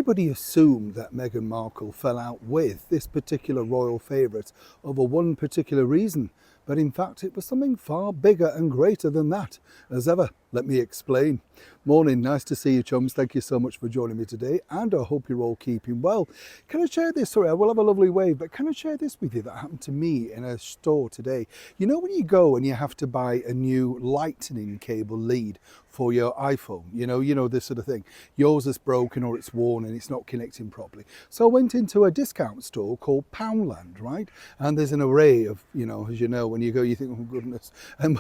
Everybody assumed that Meghan Markle fell out with this particular royal favourite over one particular reason, but in fact it was something far bigger and greater than that. As ever, let me explain. Morning, nice to see you, chums. Thank you so much for joining me today, and I hope you're all keeping well. Can I share this? Sorry, I will have a lovely wave, but can I share this with you that happened to me in a store today? You know when you go and you have to buy a new lightning cable lead for your iPhone, you know this sort of thing. Yours is broken or it's worn and it's not connecting properly. So I went into a discount store called Poundland, right? And there's an array of, as you know, when you go, you think, oh goodness. And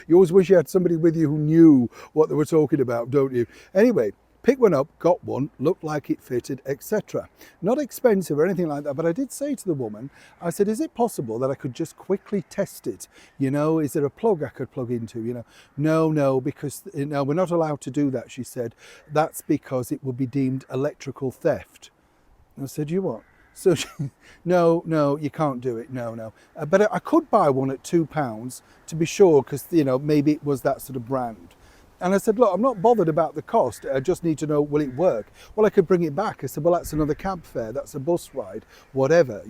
you always wish you had somebody with you who knew what they were talking about, don't you? Anyway, picked one up, got one, looked like it fitted, etc. Not expensive or anything like that, but I did say to the woman, I said, is it possible that I could just quickly test it? Is there a plug I could plug into? No, because we're not allowed to do that, she said. That's because it would be deemed electrical theft. I said, you what? So no, you can't do it. No. But I could buy one at £2 to be sure, because maybe it was that sort of brand. And I said, look, I'm not bothered about the cost. I just need to know, will it work? Well, I could bring it back. I said, well, that's another cab fare. That's a bus ride, whatever,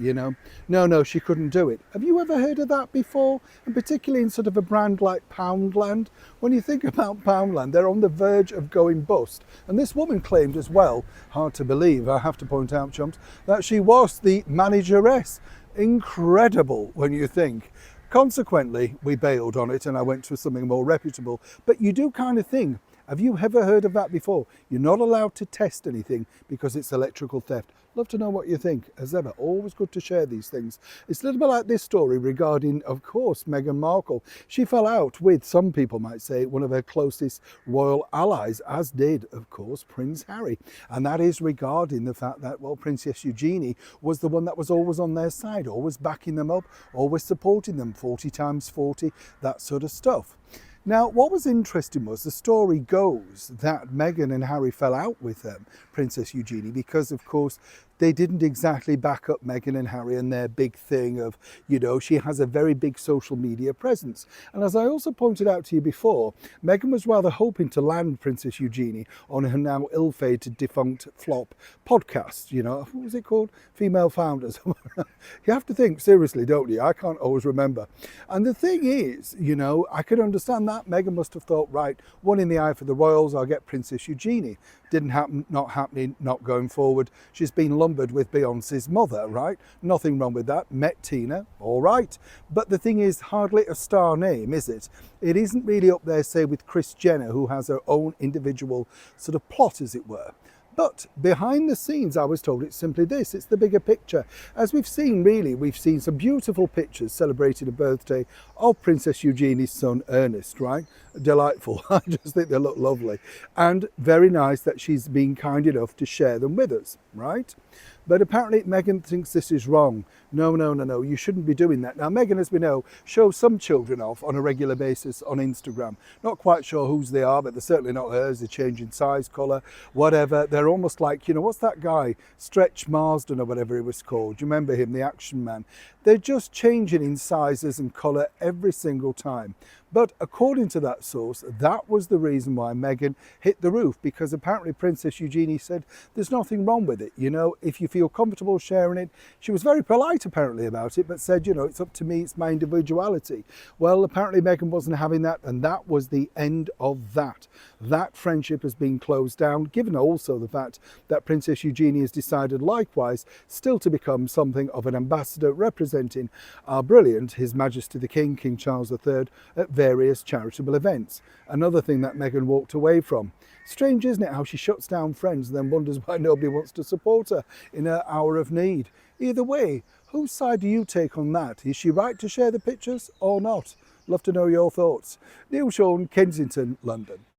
No, she couldn't do it. Have you ever heard of that before? And particularly in sort of a brand like Poundland. When you think about Poundland, they're on the verge of going bust. And this woman claimed as well, hard to believe, I have to point out, chumps, that she was the manageress. Incredible when you think. Consequently, we bailed on it and I went to something more reputable. But you do kind of think, have you ever heard of that before? You're not allowed to test anything because it's electrical theft. Love to know what you think. As ever, always good to share these things. It's a little bit like this story regarding, of course, Meghan Markle. She fell out with, some people might say, one of her closest royal allies, as did, of course, Prince Harry. And that is regarding the fact that, well, Princess Eugenie was the one that was always on their side, always backing them up, always supporting them, 40 times 40, that sort of stuff. Now, what was interesting was the story goes that Meghan and Harry fell out with Princess Eugenie because, of course, they didn't exactly back up Meghan and Harry and their big thing of, she has a very big social media presence. And as I also pointed out to you before, Meghan was rather hoping to land Princess Eugenie on her now ill-fated defunct flop podcast. What was it called? Female Founders. You have to think seriously, don't you? I can't always remember. And the thing is, I could understand that. Meghan must have thought, right, one in the eye for the royals, I'll get Princess Eugenie. Didn't happen, not happening, not going forward. She's been lumbered with Beyonce's mother, right? Nothing wrong with that. Met Tina, all right. But the thing is, hardly a star name, is it? It isn't really up there, say, with Kris Jenner, who has her own individual sort of plot, as it were. But behind the scenes, I was told it's simply this, it's the bigger picture. As we've seen some beautiful pictures celebrating a birthday of Princess Eugenie's son, Ernest, right? Delightful. I just think they look lovely. And very nice that she's been kind enough to share them with us, right? But apparently Meghan thinks this is wrong. No, you shouldn't be doing that. Now, Meghan, as we know, shows some children off on a regular basis on Instagram. Not quite sure whose they are, but they're certainly not hers. They're changing size, colour, whatever. They're almost like, what's that guy? Stretch Marsden or whatever he was called. Do you remember him, the action man? They're just changing in sizes and colour every single time. But according to that source, that was the reason why Meghan hit the roof, because apparently Princess Eugenie said there's nothing wrong with it. If you feel comfortable sharing it. She was very polite apparently about it, but said, it's up to me, it's my individuality. Well, apparently Meghan wasn't having that, and that was the end of that. That friendship has been closed down, given also the fact that Princess Eugenie has decided likewise still to become something of an ambassador representing our brilliant His Majesty the King, King Charles III, at various charitable events. Another thing that Meghan walked away from. Strange, isn't it, how she shuts down friends and then wonders why nobody wants to support her in her hour of need. Either way, whose side do you take on that? Is she right to share the pictures or not? Love to know your thoughts. Neil Sean, Kensington, London.